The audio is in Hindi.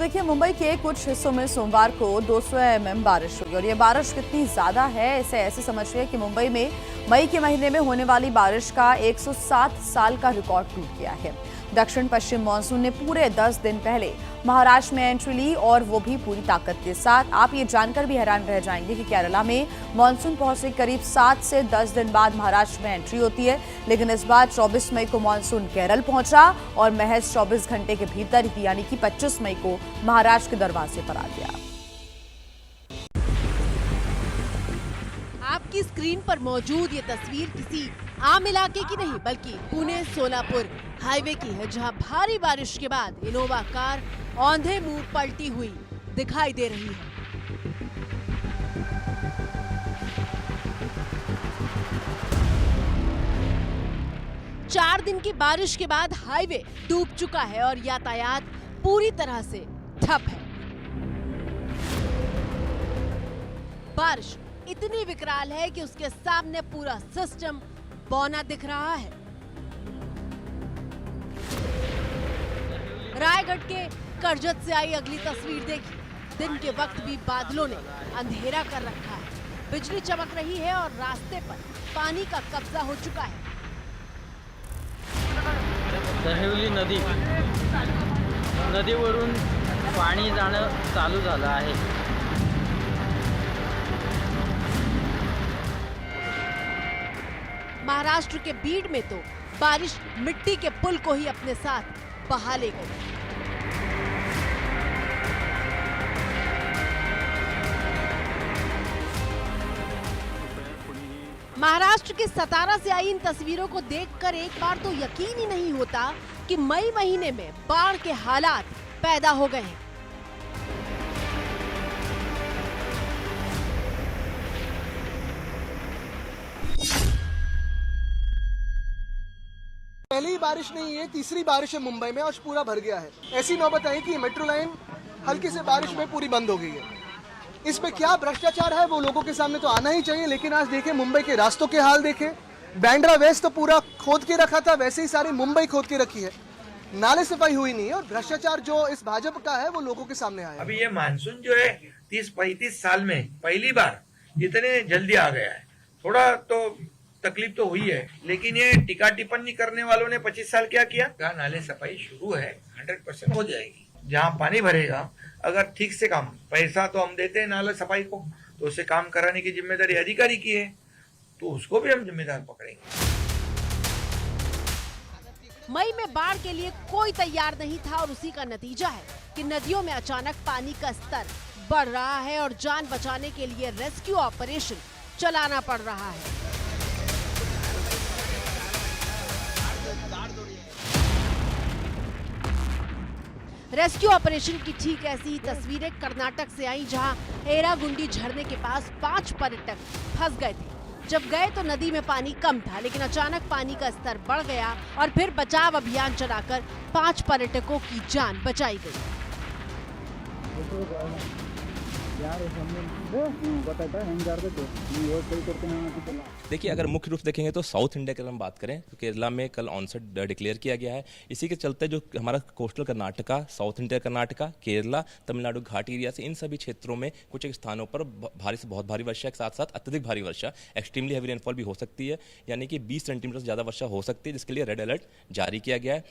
देखिए, मुंबई के कुछ हिस्सों में सोमवार को 200 mm बारिश हुई और ये बारिश कितनी ज्यादा है इसे ऐसे समझिए कि मुंबई में मई के महीने में होने वाली बारिश का 107 साल का रिकॉर्ड टूट गया है। दक्षिण पश्चिम मानसून ने पूरे 10 दिन पहले महाराष्ट्र में एंट्री ली और वो भी पूरी ताकत के साथ। आप ये जानकर भी हैरान रह जाएंगे कि केरला में मानसून पहुंचने करीब 7 से 10 दिन बाद महाराष्ट्र में एंट्री होती है, लेकिन इस बार 24 मई को मानसून केरल पहुंचा और महज 24 घंटे के भीतर ही यानी कि 25 मई को महाराष्ट्र के दरवाजे पर आ गया। आपकी स्क्रीन पर मौजूद ये तस्वीर किसी आम इलाके की नहीं बल्कि पुणे सोलापुर हाईवे की है, जहां भारी बारिश के बाद इनोवा कार औंधे मुंह पलटी हुई दिखाई दे रही है। चार दिन की बारिश के बाद हाईवे डूब चुका है और यातायात पूरी तरह से ठप है। बारिश इतनी विकराल है कि उसके सामने पूरा सिस्टम बौना दिख रहा है। रायगढ़ के करजत से आई अगली तस्वीर देखिए। दिन के वक्त भी बादलों ने अंधेरा कर रखा है, बिजली चमक रही है और रास्ते पर पानी का कब्जा हो चुका है। दहिवली नदीवरून पाणी जाणं चालू झालं आहे। महाराष्ट्र के बीड में तो बारिश मिट्टी के पुल को ही अपने साथ बहा ले गई। महाराष्ट्र के सतारा से आई इन तस्वीरों को देखकर एक बार तो यकीन ही नहीं होता कि मई महीने में बाढ़ के हालात पैदा हो गए हैं। पहली बारिश नहीं है, तीसरी बारिश है मुंबई में और पूरा भर गया है। ऐसी नौबत आई कि मेट्रो लाइन हल्की से बारिश में पूरी बंद हो गई है। इस पे क्या भ्रष्टाचार है वो लोगों के सामने तो आना ही चाहिए। लेकिन आज देखें मुंबई के रास्तों के हाल देखें। बैंड्रा वेस्ट तो पूरा खोद के रखा था, वैसे ही सारी मुंबई खोद के रखी है। नाले सफाई हुई नहीं है और भ्रष्टाचार जो इस भाजपा का है वो लोगों के सामने आया। अभी ये मानसून जो है 30-35 साल में पहली बार इतने जल्दी आ गया है। थोड़ा तो तकलीफ तो हुई है, लेकिन ये टीका टिप्पणी करने वालों ने 25 साल क्या किया? नाले सफाई शुरू है, 100% हो जाएगी। जहाँ पानी भरेगा, अगर ठीक से काम, पैसा तो हम देते हैं नाले सफाई को, तो उसे काम कराने की जिम्मेदारी अधिकारी की है, तो उसको भी हम जिम्मेदार पकड़ेंगे। मई में बाढ़ के लिए कोई तैयार नहीं था और उसी का नतीजा है कि नदियों में अचानक पानी का स्तर बढ़ रहा है और जान बचाने के लिए रेस्क्यू ऑपरेशन चलाना पड़ रहा है। रेस्क्यू ऑपरेशन की ठीक ऐसी ही तस्वीरें कर्नाटक से आई, जहां एरागुंडी झरने के पास 5 पर्यटक फंस गए थे। जब गए तो नदी में पानी कम था, लेकिन अचानक पानी का स्तर बढ़ गया और फिर बचाव अभियान चलाकर 5 पर्यटकों की जान बचाई गई। देखिए, अगर मुख्य रूप से देखेंगे तो साउथ इंडिया की हम बात करें तो केरला में कल ऑनसेट डिक्लेयर किया गया है। इसी के चलते जो हमारा coastal Karnataka, south India Karnataka, Kerala, Tamil Nadu घाट एरिया से इन सभी क्षेत्रों में कुछ एक स्थानों पर भारी से बहुत भारी वर्षा के साथ साथ अत्यधिक भारी वर्षा, एक्सट्रीमली हैवी रेनफॉल भी हो सकती है, यानी कि 20 सेंटीमीटर से ज़्यादा वर्षा हो सकती है, जिसके लिए रेड अलर्ट जारी किया गया है।